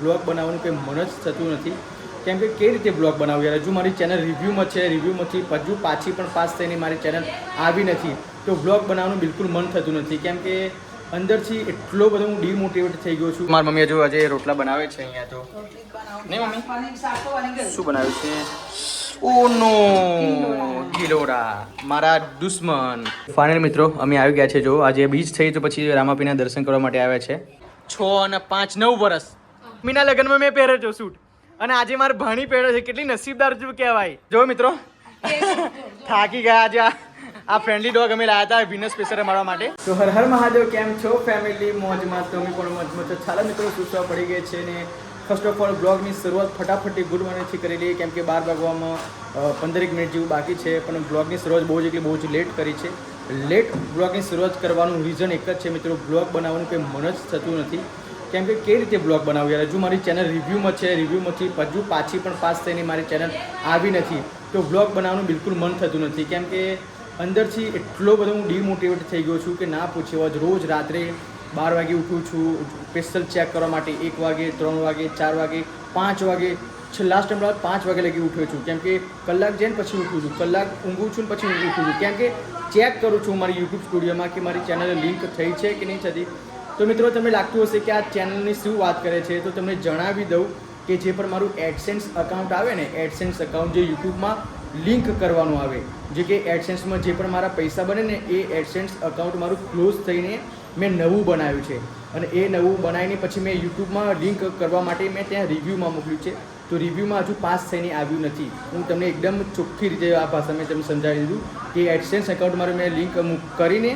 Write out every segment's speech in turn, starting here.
Blog બનાવવાનું કંઈ મન જ થતું નથી. કેમ કે કઈ રીતે બ્લોગ બનાવું યાર. હજુ મારી ચેનલ રિવ્યૂમાં છે, રિવ્યૂમાંથી હજુ પાછી પણ પાસ થઈને મારી ચેનલ આવી નથી. તો બ્લોગ બનાવવાનું બિલકુલ મન થતું નથી. કેમ કે અંદરથી એટલો બધો હું ડિમોટિવેટ થઈ ગયો છું. મારી મમ્મી હજુ આજે રોટલા બનાવે છે અહીંયા. તો નહીં મમ્મી શું બનાવ્યું છે? ઓ નો ગિલોરા મારા દુશ્મન. ફાઇનલ મિત્રો અમે આવી ગયા છે. જો આજે બીજ થઈ તો પછી રામાપીના દર્શન કરવા માટે આવ્યા છે. 6 અને 5 9 વર્ષ મીના લગ્નમાં મેં પહેર્યો છું સૂટ અને આજે મારે ભાણી પહેર્યો છે. કેટલી નસીબદાર છું કહેવાય. જો મિત્રો થાકી ગયા આજે. આ ફ્રેન્ડલી ડોગ અમે લાવ્યા હતા વિનસ સ્પેશિયલ અમારા માટે. તો હર હર મહાદેવ. કેમ છો ફેમિલી? મોજમાં તો અમે પણ મોજમાં. તો ચાલો મિત્રો સૂચવા પડી ગઈ છે ને ફર્સ્ટ ઓફ ઓલ બ્લોગની શરૂઆત ફટાફટ ગુડ મોર્નિંગથી કરી લઈએ. કેમ કે 12 વાગવામાં 15 મિનિટ જેવું બાકી છે. પણ બ્લોગની શરૂઆત બહુ જ લેટ કરી છે. લેટ બ્લોગની શરૂઆત કરવાનું રીઝન એક જ છે મિત્રો, બ્લોગ બનાવવાનું કંઈ મન જ થતું નથી. કેમ કે કઈ રીતે બ્લોગ બનાવું યાર. હજુ મારી ચેનલ રિવ્યૂમાં છે, રિવ્યૂમાંથી હજુ પાછી પણ પાસ થઈને મારી ચેનલ આવી નથી. તો બ્લોગ બનાવવાનું બિલકુલ મન થતું નથી. કેમ કે અંદરથી એટલો બધો હું ડિમોટિવેટ થઈ ગયો છું કે ના પૂછ્યો. રોજ રાત્રે 12 વાગે ઉઠું છું સ્પેશિયલ ચેક કરવા માટે. 1 વાગે, 3 વાગે, 4 વાગે, 5 વાગે, લાસ્ટ ટાઈમ 5 વાગે લગી ઉઠ્યો છું. કેમ કે કલાક જઈને પછી ઉઠું છું, કલાક ઊંઘું છું ને પછી ઉઠું છું. કેમ કે ચેક કરું છું મારી યુટ્યુબ સ્ટુડિયોમાં કે મારી ચેનલ લિંક થઈ છે કે નહીં થતી. તો મિત્રો તમને લાગતું હશે કે આ ચેનલની શું વાત કરે છે, તો તમને જણાવી દઉં કે જે પણ મારું એડસેન્સ અકાઉન્ટ આવે ને, એડસેન્સ અકાઉન્ટ જે યુટ્યુબમાં લિંક કરવાનું આવે, જે કે એડસેન્સમાં જે પણ મારા પૈસા બને ને એ એડસેન્સ અકાઉન્ટ મારું ક્લોઝ થઈને મેં નવું બનાવ્યું છે. અને એ નવું બનાવીને પછી મેં યુટ્યુબમાં લિંક કરવા માટે મેં ત્યાં રિવ્યૂમાં મોકલ્યું છે. તો રિવ્યૂમાં હજુ પાસ થઈને આવ્યું નથી. હું તમને એકદમ ચોખ્ખી રીતે આ ભાષામાં તમને સમજાવી દીધું કે એડસેન્સ અકાઉન્ટ મારું મેં લિંક કરીને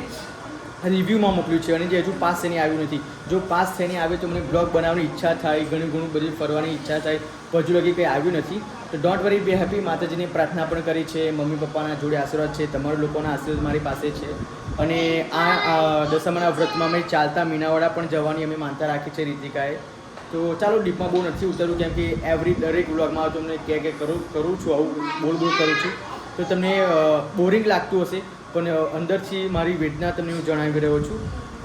રિવ્યૂમાં મોકલ્યું છે અને જે હજુ પાસ થઈને આવ્યું નથી. જો પાસ થઈને આવે તો મને બ્લોગ બનાવવાની ઈચ્છા થાય, ઘણું બધું ફરવાની ઈચ્છા થાય. હજુ લગી કંઈ આવ્યું નથી. તો ડોન્ટ વરી, બે હેપી. માતાજીની પ્રાર્થના પણ કરી છે, મમ્મી પપ્પાના જોડે આશીર્વાદ છે, તમારા લોકોના આશીર્વાદ મારી પાસે છે. અને આ દશામાના વ્રતમાં અમે ચાલતા મીનાવાડા પણ જવાની અમે માનતા રાખી છે રીતિકાએ. તો ચાલો ડીપમાં બહુ નથી ઉતરવું. કેમ કે દરેક વ્લોગમાં તમને કે કરું છું, આવું બોલ કરું છું તો તમને બોરિંગ લાગતું હશે. પણ અંદરથી મારી વેદના તમને હું જણાવી રહ્યો છું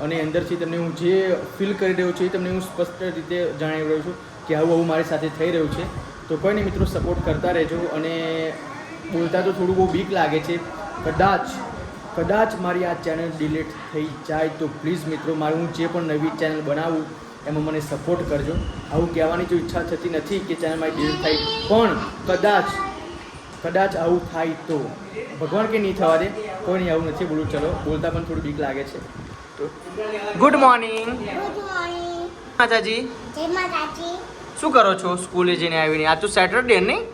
અને અંદરથી તમને હું જે ફીલ કરી રહ્યો છું એ તમને હું સ્પષ્ટ રીતે જણાવી રહ્યો છું કે આવું મારી સાથે થઈ રહ્યું છે. તો કોઈ નહીં મિત્રો, સપોર્ટ કરતા રહેજો. અને બોલતા તો થોડું બહુ બીક લાગે છે. કદાચ મારી આ ચેનલ ડિલીટ થઈ જાય તો પ્લીઝ મિત્રો, મારું હું જે પણ નવી ચેનલ બનાવું એમાં મને સપોર્ટ કરજો. આવું કહેવાની જો ઈચ્છા થતી નથી કે ચેનલ મારી ડિલીટ થાય, પણ કદાચ આવું થાય તો ભગવાન કે નહીં થવા દે. કોઈ નહીં, આવું નથી બોલું. ચલો, બોલતા પણ થોડું બીક લાગે છે. તો ગુડ મોર્નિંગ માતાજી. જય માતાજી. શું કરો છો સ્કૂલે જઈને આવીને? આ તો સેટરડે નહીં,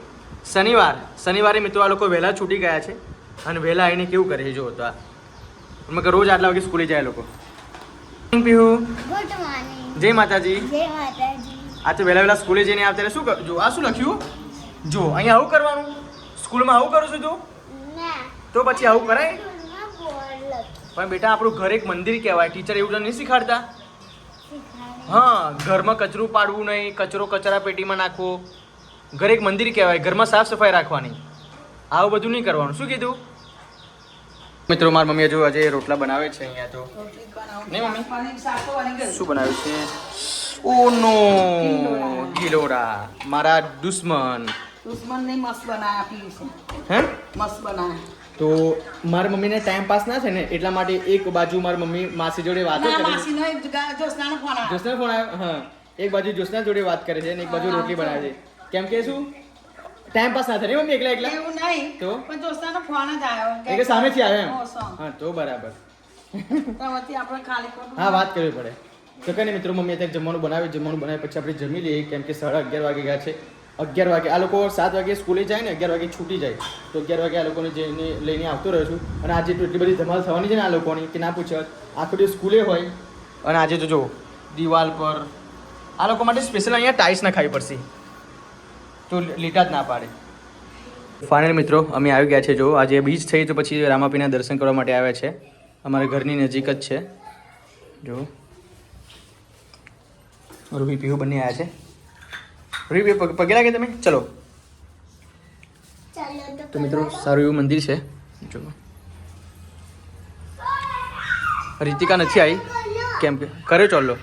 શનિવારે મિત્રો આ લોકો વહેલા છૂટી ગયા છે અને વહેલા આવીને કેવું કરે છે જો. તો આ રોજ આટલા વાગે સ્કૂલે જાય લોકો. Pihu good morning. જય માતાજી. જય માતાજી. આ તો વહેલા સ્કૂલે જઈને આવતા શું જો આ શું લખ્યું જો અહીંયા આવું કરવાનું. સ્કૂલમાં આવું કરું છું તું? ના. તો પછી આવું કરાય? સ્કૂલમાં બોલ પણ બેટા આપણું ઘર એક મંદિર કહેવાય. ટીચર એવું તો નહીં શીખાડતા? શીખવાડે. હા, ઘરમાં કચરું પાડવું નહીં, કચરા પેટીમાં નાખવો. ઘર એક મંદિર કહેવાય, ઘરમાં સાફ સફાઈ રાખવાની. આવું બધું નહીં કરવાનું. શું કીધું મિત્રો? મારી મમ્મી હજુ આજે રોટલા બનાવે છે અહીંયા. તો નહીં મમ્મી શું બનાવ્યું છે? ઓ નો ગિલોરા મારા દુશ્મન. દુશ્મન મસ્ત બનાયા પ્લીઝ. હે મસ્ત બનાયા. તો મારી મમ્મીને ટાઈમ પાસ ના થાય ને એટલા માટે એક બાજુ મારી મમ્મી માસી જોડે વાતો કરે છે. માસીનો એક જોશનાનો ફોન આવ્યો. જોશના ફોન આવ્યો? હા, એક બાજુ જોશના જોડે વાત કરે છે અને એક બાજુ રોટલી બનાવે છે. કેમ કે શું ટાઈમ પાસ ના થાય ને મમ્મી એકલા એવું નહીં તો પણ જોશનાનો ફોન જ આવ્યો એટલે સામેથી આવે એમ. ઓ, સો. હા તો બરાબર. ત્યાંથી આપણે ખાલી ખોટું હા, વાત કરવી પડે. તો કઈ નહીં મિત્રો, મમ્મી અત્યારે જમવાનું બનાવી પછી આપણે જમી લઈએ. કેમ કે 11:30 વાગે ગયા છે. 11 વાગે આ લોકો 7 વાગે સ્કૂલે જાય ને 11 વાગે છૂટી જાય. તો 11 વાગે આ લોકોને જઈને લઈને આવતો રહ્યો છું. અને આજે તો એટલી બધી ધમાલ થવાની છે ને આ લોકોની કે ના પૂછો. આખો દિવસ સ્કૂલે હોય અને આજે તો જો દિવાલ પર આ લોકો માટે સ્પેશિયલ અહીંયા ટાઇલ્સ નખાવી પડશે તો લીટા જ ના પાડે. ફાઇનલ મિત્રો અમે આવી ગયા છે. જો આજે બીજ થઈ તો પછી રામાપીના દર્શન કરવા માટે આવ્યા છે. અમારા ઘરની નજીક જ છે. જો રૂહી પીહુ બંને આવ્યા છે. રૂહી પગે લાગે તમે? ચલો. ચાલો તો મિત્રો સારું એવું મંદિર છે. જો રીતિકા નથી આવી કેમ કે કર્યો ચાલો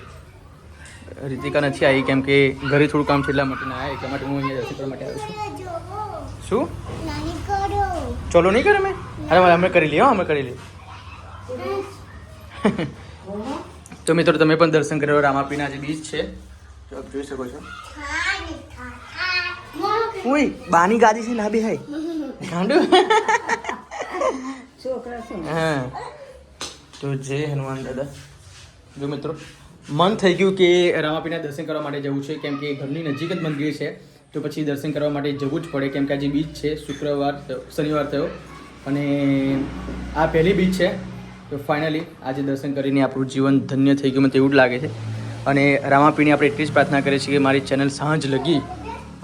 રીતિકા નથી આવી કેમ કે ઘરે થોડું કામ છે એટલા માટે ના આવ્યા એટલા માટે હું અહીંયા દર્શન કરવા માટે આવ્યો છું શું નાની કરો ચલો નહીં કરે મેં અરે અમે કરી લઈએ અમે કરી લઈએ તો મિત્રો તમે પણ દર્શન કરો રામાપીના જે બીચ છે તો આપ જોઈ શકો છો ઓય બાની ગાદી છે ના બે હાય ગાંડુ છોકરા શું હા તો જય હનુમાન દાદા જો મિત્રો મન થઈ ગયું કે રામાપીના દર્શન કરવા માટે જવું છે કેમ કે ઘરની નજીક જ મંદિર છે તો પછી દર્શન કરવા માટે જવું જ પડે કેમ કે આજે બીચ છે શનિવાર થયો અને આ પહેલી બીચ છે તો ફાઇનલી આજે દર્શન કરીને આપણું જીવન ધન્ય થઈ ગયું મને તેવું જ લાગે છે અને રામાપીની આપણે એટલી જ પ્રાર્થના કરીએ છીએ કે મારી ચેનલ સાંજ લગી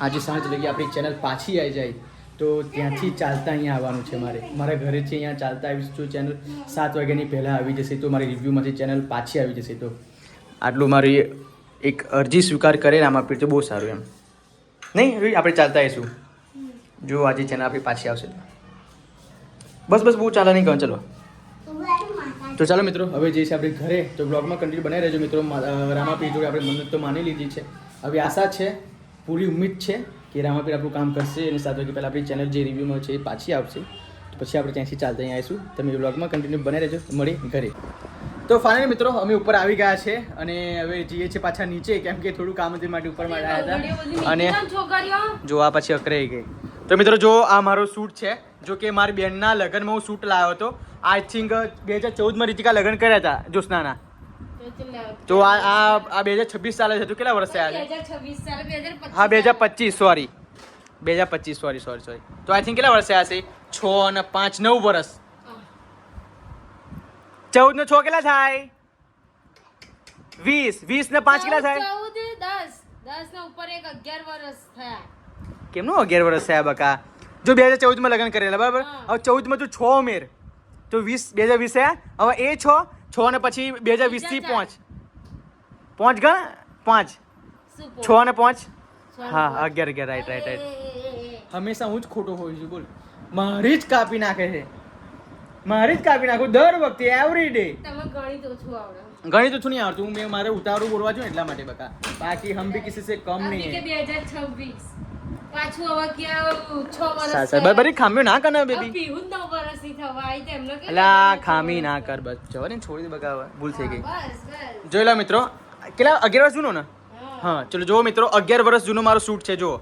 આજે સાંજ લગી આપણી ચેનલ પાછી આવી જાય તો ત્યાંથી ચાલતા અહીંયા આવવાનું છે મારા ઘરેથી અહીંયા ચાલતા આવીશ તો ચેનલ 7 વાગ્યાની પહેલાં આવી જશે તો મારી રિવ્યૂમાંથી ચેનલ પાછી આવી જશે તો આટલું મારી એક અરજી સ્વીકાર કરે રામાપીર તો બહુ સારું એમ નહીં હવે આપણે ચાલતા આવીશું જો આજે ચેનલ આપણી પાછી આવશે બસ બહુ ચાલે નહીં કહો ચલો તો ચાલો મિત્રો હવે જઈએ છીએ આપણે ઘરે તો બ્લોગમાં કન્ટિન્યુ બનાવી રહેજો મિત્રો રામાપીર જોડે આપણે મન્નત તો માની લીધી છે હવે આશા છે પૂરી ઉમ્મીદ છે કે રામાપીર આપણું કામ કરશે અને 7 વાગ્યા પહેલાં આપણી ચેનલ જે રિવ્યૂમાં છે એ પાછી આવશે તો પછી આપણે ત્યાંથી ચાલતા અહીંયા આવીશું તમે બ્લોગમાં કન્ટિન્યુ બનાવી રહેજો મળી ઘરે તો ફાઇનલી મિત્રો અમે ઉપર આવી ગયા છે અને હવે જઈએ છીએ પાછા નીચે કેમ કે થોડું કામ હતું માટે ઉપર માટે આવ્યા હતા અને જો આ પછી અકરાઈ ગઈ તો મિત્રો જો આ મારો શૂટ છે જો કે મારી બેનના લગ્નમાં હું શૂટ લાવ્યો હતો આઈ થિંક 2014માં રીતિકા લગ્ન કર્યા હતા જ્યોત્સનાના તો આ 2026 સાલે છે તો કેટલા વર્ષ થયા છે હા 2025 સોરી 2025 સોરી તો આઈ થિંક કેટલા વર્ષ થયા છે 6 અને 5 9 વર્ષ 14 ને 6 કેટલા થાય 20 ને 5 કેટલા થાય 10 ને ઉપર એક 11 વર્ષ થયા કેમનું 11 વર્ષ થયા બકા જો 2014 માં લગ્ન કરેલા બરાબર હવે 14 માં તું 6 ઉમેર તો 20 થયા હવે એ 6 ને પછી 2020 થી 5 ગણ 5 6 અને 5 હા 11 રાઈટ હંમેશા હું જ ખોટો હોઉં છું બોલ મારી જ કાપી નાખે છે નાખું દર વખતે એવરી ડે તમે ગણિત ઓછું આવડે ગણિત ઓછું નહીં આવડતું મેં મારે ઉતાવળું બોલવા જોઈએ એટલા માટે બકા બાકી હમ ભી કિસી સે કમ અભી નહીં કે હૈ 2026 પાછું હવે ક્યાં 6 વર્ષ સાસા બરાબર ખામ્યો ના કર ને બેબી પીહું 9 વર્ષની થવાય તેમને કે અલા ખામી ના કર બસ જવા ને છોડી દે બકા ભૂલ થઈ ગઈ બસ જોઈ લો મિત્રો કેટલા 11 વર્ષ જૂનો ને હા ચલો જો મિત્રો 11 વર્ષ જૂનો મારો શૂટ છે જો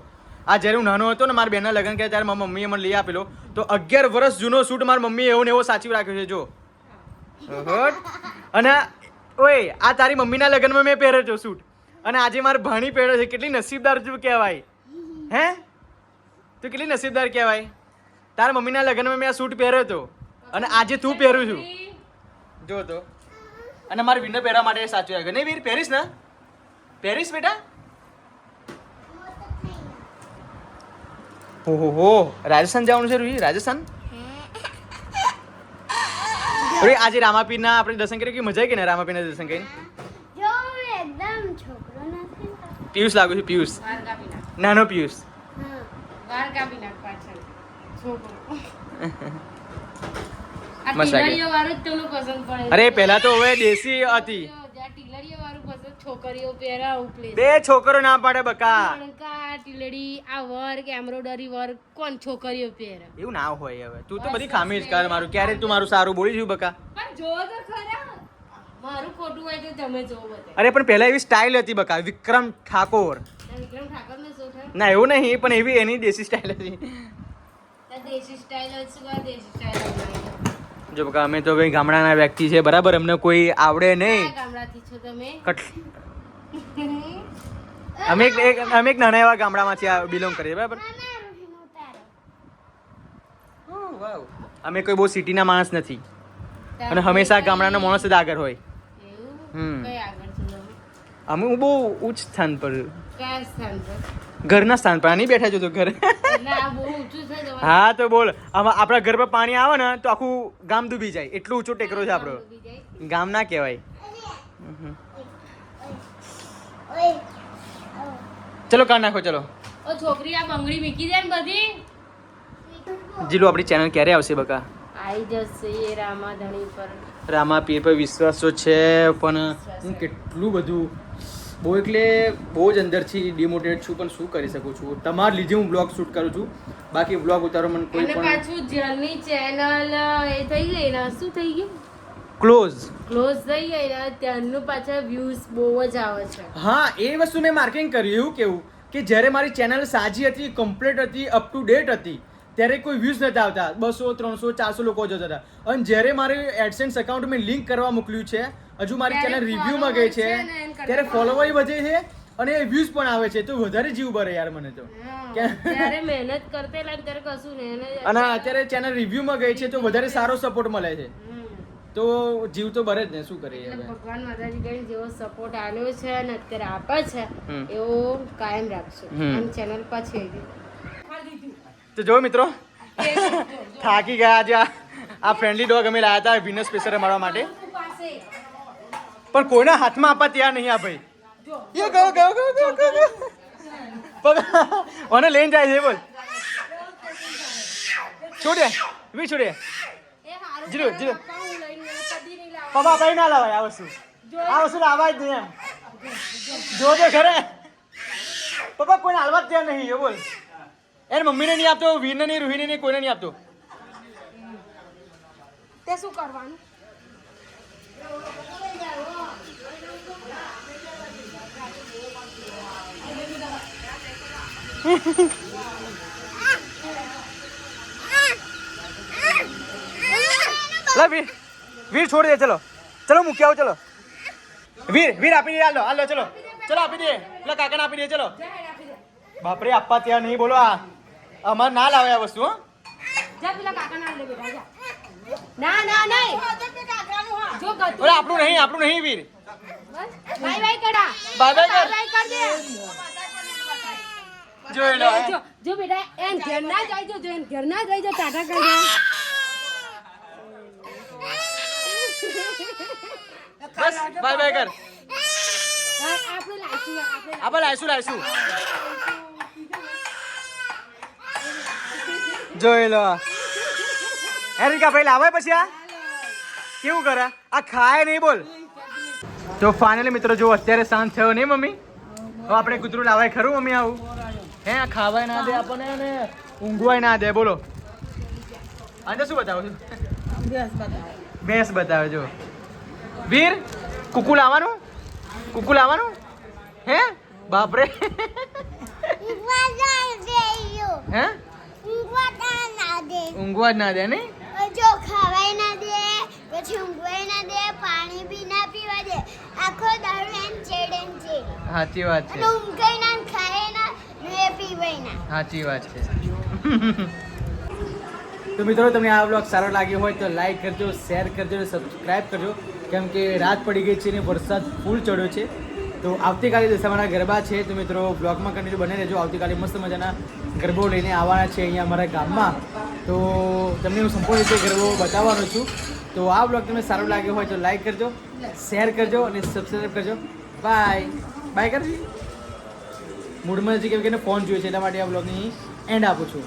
આ જ્યારે હું નાનો હતો ને મારા બેનના લગ્ન કર્યા ત્યારે મારી મમ્મીએ મને લઈ આપેલો તો 11 વર્ષ જૂનો શૂટ મારી મમ્મીએ એવો ને એવો સાચવી રાખ્યો છે જો અને ઓય આ તારી મમ્મીના લગ્નમાં મેં પહેર્યો હતો શૂટ અને આજે મારે ભાણી પહેર્યો છે કેટલી નસીબદાર છું કહેવાય હે તું કેટલી નસીબદાર કહેવાય તારા મમ્મીના લગ્નમાં મેં આ શૂટ પહેર્યો હતો અને આજે તું પહેરું છું જો તો અને મારે વિન્ડો પહેરવા માટે સાચવી રાખ્યો નહીં વીર પહેરીશ ને પહેરીશ બેટા ઓહો રાજસ્થાન જવાનું છે રૂહી રાજસ્થાન અરે આજે રામાપીરના આપણે દર્શન કરીએ કે મજા આવી કે ને રામાપીરના દર્શન કરીને જો એકદમ છોકરો નથી પિયુષ લાગુ છે પિયુષ વાર કાપી નાખ નાનો પિયુષ હા વાર કાપી નાખ પાછળ છોકરો આ મસ્ત લાગે. ટીલરીઓ વાળું જ તમને પસંદ પડે અરે પહેલા તો હવે દેશી હતી જ્યાં ટીલરીઓ વાળું પસંદ છોકરીઓ પહેરા આવું પ્લેસ બે છોકરો ના પાડે બકા મણકા ટીલડી આ વર્ક એમ્બ્રોઇડરી વર્ક કોણ છોકરીઓ પહેરે એવું ના હોય હવે તું તો બધી ખામી જ કર મારું ક્યારે તું મારું સારું બોલી છું બકા પણ જો તો ખરા મારું ખોટું હોય તો તમે જોવો બધે અરે પણ પહેલા એવી સ્ટાઇલ હતી બકા વિક્રમ ઠાકોર વિક્રમ ઠાકોર ને શું થાય ના એવું નહીં પણ એવી એની દેશી સ્ટાઇલ હતી ત્યાં દેશી સ્ટાઇલ હોય શું આ દેશી સ્ટાઇલ જો બકા અમે તો ભાઈ ગામડાના વ્યક્તિ છે બરાબર અમને કોઈ આવડે નહીં કયા ગામડાથી છો તમે અમે એક નાના એવા ગામડામાંથી બિલોંગ કરીએ બરાબર વાવ અમે કોઈ બહુ સિટીના માણસ નથી અને હંમેશા ગામડાનો માણસ જ આગળ હોય એવું કઈ આગળ છો તમે અમે હું બહુ ઉચ્ચ સ્થાન પર કયા સ્થાન પર ઘરના સ્થાન પર નહીં બેઠા છો તો ઘર એટલે આ બહુ ઊંચું છે તમારું હા તો બોલ આપણા ઘર પર પાણી આવે ને તો આખું ગામ ડૂબી જાય એટલું ઊંચો ટેકરો છે આપણો ડૂબી જાય. ગામ ના કહેવાય ઓય ચલો કાઢ નાખો ચલો ઓ છોકરી આ બંગડી મૂકી દે ને બધી જીલો આપણી ચેનલ ક્યારે આવશે બકા આઈ જશે એ રામાધણી પર રામા પીર પર વિશ્વાસ તો છે પણ હું કેટલું બધું બહુ એટલે બહુ જ અંદરથી ડિમોટિવેટ છું, પણ શું કરી શકું છું, તમારા લીધે હું બ્લોગ શૂટ કરું છું, બાકી બ્લોગ ઉતારો મને કોઈ અને પણ પાછું જેની ચેનલ એ થઈ ગઈ ને, શું થઈ ગયું, ક્લોઝ. ક્લોઝ થઈ ગઈ ને, ત્યાંનું પાછા વ્યૂઝ બહુ જ આવે છે. હા, એ વસ્તુ મેં માર્કેટિંગ કર્યું. એવું કેવું કે જ્યારે મારી ચેનલ સાજી હતી, કમ્પ્લીટ હતી, અપ ટુ ડેટ હતી, ત્યારે કોઈ વ્યૂઝ નતા આવતા, 200 300 400 લોકો જતા હતા. અને જ્યારે મારી એડસેન્સ અકાઉન્ટ મેં લિંક કરવા મોકલ્યું છે, હજુ મારી ચેનલ રિવ્યુમાં ગઈ છે, ત્યારે ફોલોવર વધે છે અને વ્યૂઝ પણ આવે છે, તો વધારે જીવ ભરે યાર મને તો. ત્યારે મહેનત કરતે લાગ ત્યારે કશું ને અને અત્યારે ચેનલ રિવ્યુમાં ગઈ છે તો વધારે સારો સપોર્ટ મળે છે, તો જીવ તો ભરે જ ને, શું કરીએ હવે. ભગવાન માતાજી કઈ જેવો સપોર્ટ આવ્યો છે અને અત્યારે આપે છે એવો કાયમ રાખશું. અને ચેનલ પાછી તો જો મિત્રો થાકી ગયા આજે. આ ફ્રેન્ડલી ડોગ અમે લાયા હતા વિનર સ્પેશિયલ રમાડવા માટે, પણ કોઈના હાથમાં આપવા તૈયાર નહીં આ ભાઈ. એ ગયો ગયો ગયો ગયો ગયો ઓને લઈને જાય છે, બોલ. છોડે વી છોડે જીરો જીરો પપ્પા ભાઈ ના લાવાય આ વસ્તુ લાવાય જ નહીં એમ. જોજે ખરે પપ્પા કોઈને હાલવા જ તૈયાર નહીં એ બોલ. એને મમ્મીને નહીં આપતો, વીરને નહીં, રૂહીને નહીં, કોઈને નહીં આપતો. તે શું કરવાનું? લા વીર વીર છોડી દે. ચલો ચલો મૂકી આવો. ચલો વીર વીર આપી દે. હાલો ચલો ચલો આપી દે. પેલા કાકાને આપી દે. ચલો બાપરે આપવા ત્યાં નહીં બોલો. આ અમારે ના લાવે આ વસ્તુ. જા પેલા કાકા ના લે બેટા જા. ના ના નહીં જો ગતું ઓલા આપણું નહીં વીર. બાય બાય કડા બાય બાય કર. બાય કર દે. જોઈ લો. જો બેટા એન ઘર ના જાય જો એન ઘર ના જાય જો ટાટા કર દે. બસ બાય બાય કર. આપણે લાઈશું. જોઈ લો. એરિકા ભાઈ લાવે પછી આ કેવું કરે, આ ખાય નહીં બોલ. તો ફાઇનલી મિત્રો જો અત્યારે શાંત થયો નહીં મમ્મી. હવે આપણે કૂતરું લાવાય ખરું મમ્મી? આવું હે ખાવાય ના દે આપણને અને ઊંઘવાય ના દે. બોલો અંદર શું બતાવો છો? ભેંસ બતાવે. જો વીર કુકુ લાવવાનું હે બાપરે. હે ઊંઘવા જ ના દે નહીં. જો ખાવાય ના દે, પછી ઊંઘવાય ના દે, પાણી બી ના પીવા દે, આખો દારૂ એમ ચેડે. સાચી વાત છે. અને ઊંઘાય ના, ખાય ના, ને પીવાય ના. સાચી વાત છે. તો મિત્રો તમને આ બ્લોગ સારો લાગ્યો હોય તો લાઈક કરજો, શેર કરજો અને સબસ્ક્રાઈબ કરજો, કેમ કે રાત પડી ગઈ છે ને વરસાદ ફૂલ ચડ્યો છે. તો આવતીકાલે દશામાના ગરબા છે, તો મિત્રો બ્લોગમાં કન્ટિન્યુ બને રહેજો. આવતીકાલે મસ્ત મજાના ગરબો લઈને આવવાના છે અહીંયા અમારા ગામમાં, તો તમને હું સંપૂર્ણ રીતે ગરબો બતાવવાનો છું. તો આ બ્લોગ તમને સારો લાગ્યો હોય તો લાઈક કરજો, શેર કરજો અને સબસ્ક્રાઈબ કરજો. બાય કરજો. મૂડમાં નથી કેમ કે ફોન જોઈએ છે, એટલા માટે આ બ્લોગની એન્ડ આપું છું.